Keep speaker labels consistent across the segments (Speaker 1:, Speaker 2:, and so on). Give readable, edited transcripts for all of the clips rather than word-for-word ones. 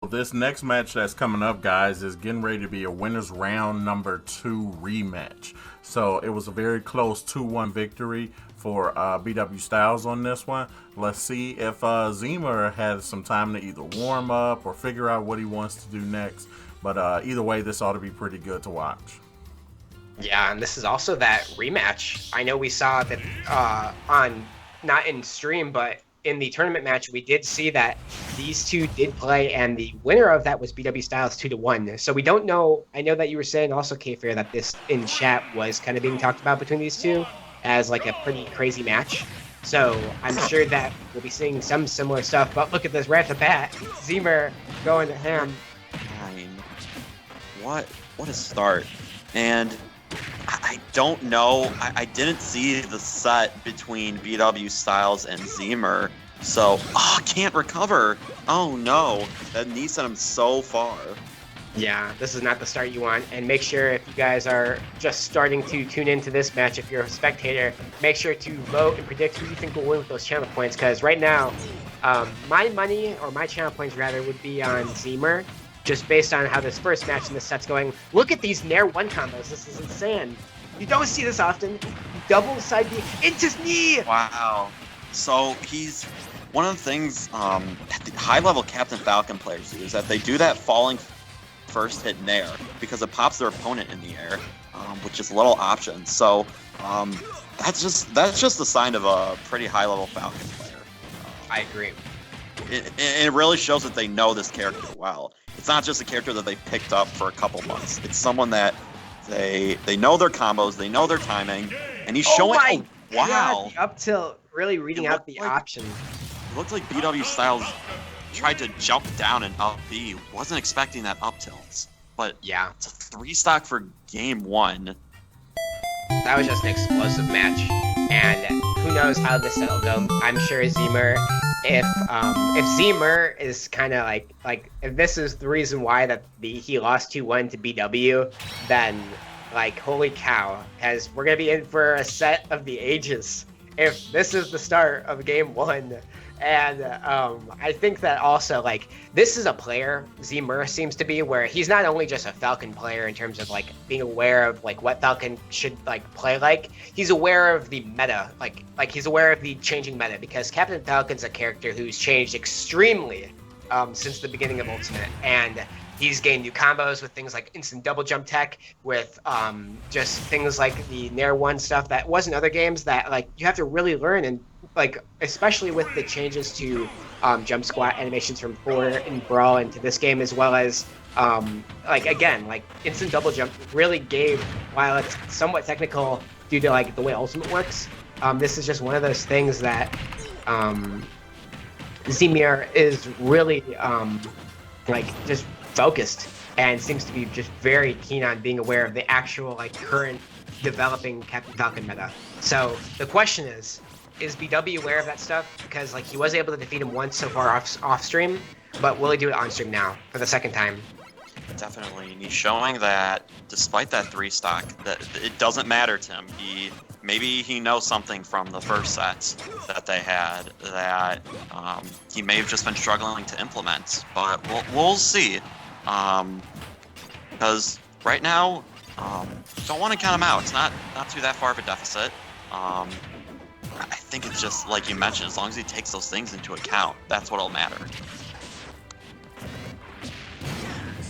Speaker 1: This next match that's coming up, guys, is getting ready to be a winners round number 2 rematch. So it was a very close 2-1 victory for BW Styles on this one. Let's see if Zmir has some time to either warm up or figure out what he wants to do next. But either way, this ought to be pretty good to watch.
Speaker 2: Yeah, and this is also that rematch. I know we saw that on, not in stream, but in the tournament match, we did see that these two did play, and the winner of that was BW Styles 2-1. So we don't know. I know that you were saying also, Kfair, that this in chat was kind of being talked about between these two as like a pretty crazy match. So I'm sure that we'll be seeing some similar stuff. But look at this right off the bat, Zmir going to ham.
Speaker 3: I mean, what a start. And I don't know. I didn't see the set between BW Styles and Zmir. So, can't recover. Oh no. That knee sent him so far.
Speaker 2: Yeah, this is not the start you want. And make sure, if you guys are just starting to tune into this match, if you're a spectator, make sure to vote and predict who you think will win with those channel points. Because right now, my money, or my channel points rather, would be on Zmir, just based on how this first match in this set's going. Look at these Nair 1 combos. This is insane. You don't see this often. Double side B into his knee.
Speaker 3: Wow. So he's one of the things the high-level Captain Falcon players do is that they do that falling first hit Nair because it pops their opponent in the air, which is a little option. So that's just a sign of a pretty high-level Falcon player.
Speaker 2: I agree.
Speaker 3: It really shows that they know this character well. It's not just a character that they picked up for a couple months. It's someone that they know their combos, they know their timing, and he's showing. Wow!
Speaker 2: God, the up tilt, really reading out the option.
Speaker 3: It looked like BW Styles tried to jump down and up B. Wasn't expecting that up tilt, but
Speaker 2: yeah,
Speaker 3: it's a 3-stock for game 1.
Speaker 2: That was just an explosive match, and who knows how this set will go. I'm sure Zmir, if Zmir is kind of like if this is the reason why that he lost 2-1 to BW, then like holy cow, we're gonna be in for a set of the ages if this is the start of game 1. And I think that also, like, this is a player, Zmir seems to be, where he's not only just a Falcon player in terms of, like, being aware of, like, what Falcon should, like, play like. He's aware of the meta, like he's aware of the changing meta, because Captain Falcon's a character who's changed extremely since the beginning of Ultimate. And he's gained new combos with things like instant double jump tech, with just things like the Nair 1 stuff that wasn't other games that, like, you have to really learn. And like, especially with the changes to jump squat animations from 4 and Brawl into this game, as well as like, again, like instant double jump really gave, while it's somewhat technical due to like the way Ultimate works, this is just one of those things that Zmir is really like just focused and seems to be just very keen on being aware of the actual like current developing Captain Falcon meta. So the question is BW aware of that stuff? Because like he was able to defeat him once so far off stream, but will he do it on stream now for the second time?
Speaker 3: Definitely, and he's showing that despite that 3-stock, that it doesn't matter to him. Maybe he knows something from the first set that they had that he may have just been struggling to implement, but we'll see. Because right now, don't want to count him out. It's not too that far of a deficit. I think it's just, like you mentioned, as long as he takes those things into account, that's what'll matter.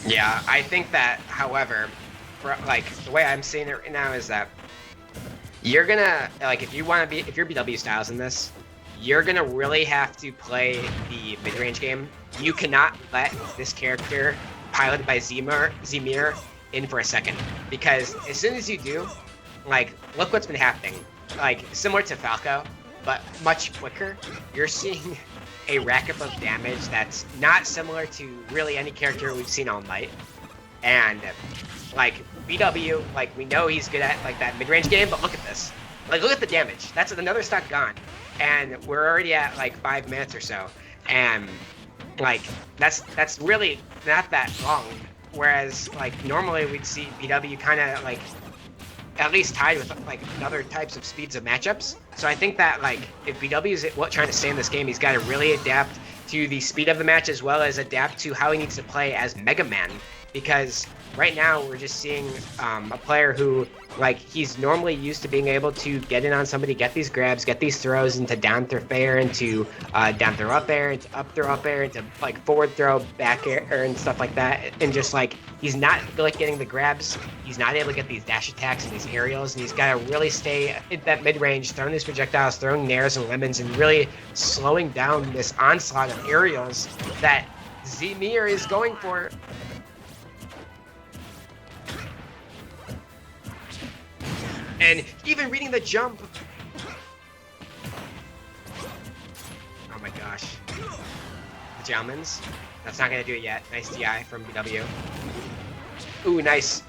Speaker 2: Yeah, I think that, however, like, the way I'm seeing it right now is that you're gonna, like, if you're BW Styles in this, you're gonna really have to play the mid-range game. You cannot let this character, piloted by Zmir, in for a second. Because as soon as you do, like, look what's been happening. Like, similar to Falco, but much quicker, you're seeing a rack-up of damage that's not similar to really any character we've seen all night. And, like, BW, like, we know he's good at, like, that mid-range game, but look at this. Like, look at the damage. That's another stock gone. And we're already at, like, 5 minutes or so. And, like, that's really not that long. Whereas, like, normally we'd see BW kind of, like, at least tied with like other types of speeds of matchups. So I think that like if BW is trying to stay in this game, he's got to really adapt to the speed of the match as well as adapt to how he needs to play as Mega Man, because right now we're just seeing a player who, like, he's normally used to being able to get in on somebody, get these grabs, get these throws into down throw fair, into down throw up air, into up throw up air, into like forward throw back air and stuff like that, and just like he's not like getting the grabs, he's not able to get these dash attacks and these aerials, and he's got to really stay in that mid-range, throwing these projectiles, throwing nairs and lemons, and really slowing down this onslaught of aerials that Zmir is going for. And even reading the jump. Oh my gosh. The Jalmans. That's not going to do it yet. Nice DI from BW. Ooh, nice.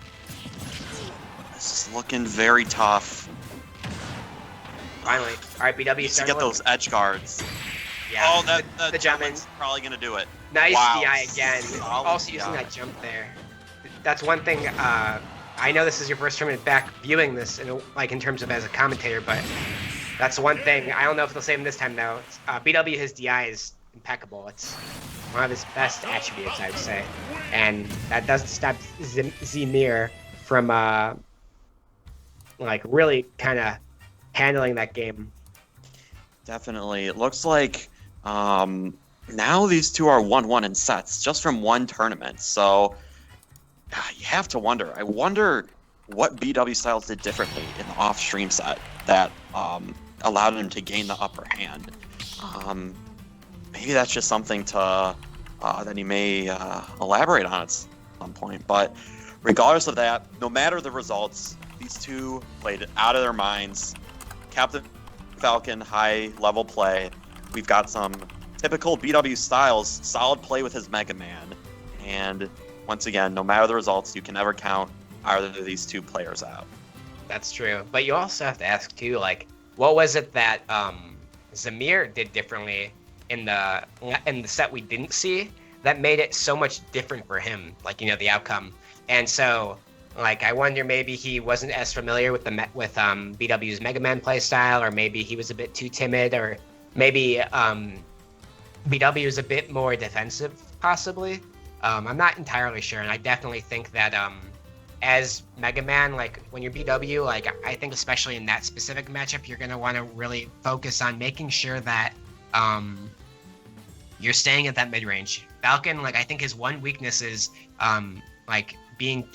Speaker 3: This is looking very tough.
Speaker 2: Finally. All right, BW
Speaker 3: Needs to get those edge guards.
Speaker 2: Yeah.
Speaker 3: Oh, the
Speaker 2: Jalmans
Speaker 3: probably going to do it.
Speaker 2: Nice
Speaker 3: Wow.
Speaker 2: DI again.
Speaker 3: Solid
Speaker 2: Also
Speaker 3: DI.
Speaker 2: using that jump there. That's one thing. I know this is your first tournament back viewing this, in terms of as a commentator, but that's one thing. I don't know if they'll save him this time though. BW, his DI is impeccable. It's one of his best attributes, I would say, and that doesn't stop Zmir from really kind of handling that game.
Speaker 3: Definitely. It looks like now these two are 1-1 in sets just from one tournament. So you have to wonder. I wonder what BW Styles did differently in the off-stream set that allowed him to gain the upper hand. Maybe that's just something to that he may elaborate on at some point. But regardless of that, no matter the results, these two played out of their minds. Captain Falcon, high-level play. We've got some typical BW Styles, solid play with his Mega Man. And once again, no matter the results, you can never count either of these two players out.
Speaker 2: That's true. But you also have to ask, too, what was it that Zmir did differently in the set we didn't see that made it so much different for him, the outcome? And so, I wonder maybe he wasn't as familiar with BW's Mega Man playstyle, or maybe he was a bit too timid, or maybe BW is a bit more defensive, possibly. I'm not entirely sure, and I definitely think that as Mega Man, when you're BW, I think especially in that specific matchup, you're going to want to really focus on making sure that you're staying at that mid-range. Falcon, I think his one weakness is being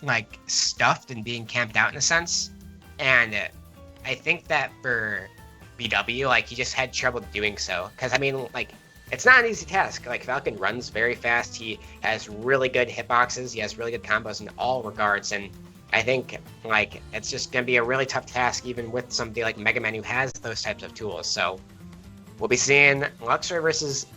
Speaker 2: stuffed and being camped out in a sense, and I think that for BW, he just had trouble doing so, because it's not an easy task. Falcon runs very fast. He has really good hitboxes. He has really good combos in all regards. And I think, it's just going to be a really tough task, even with somebody like Mega Man who has those types of tools. So we'll be seeing Luxor versus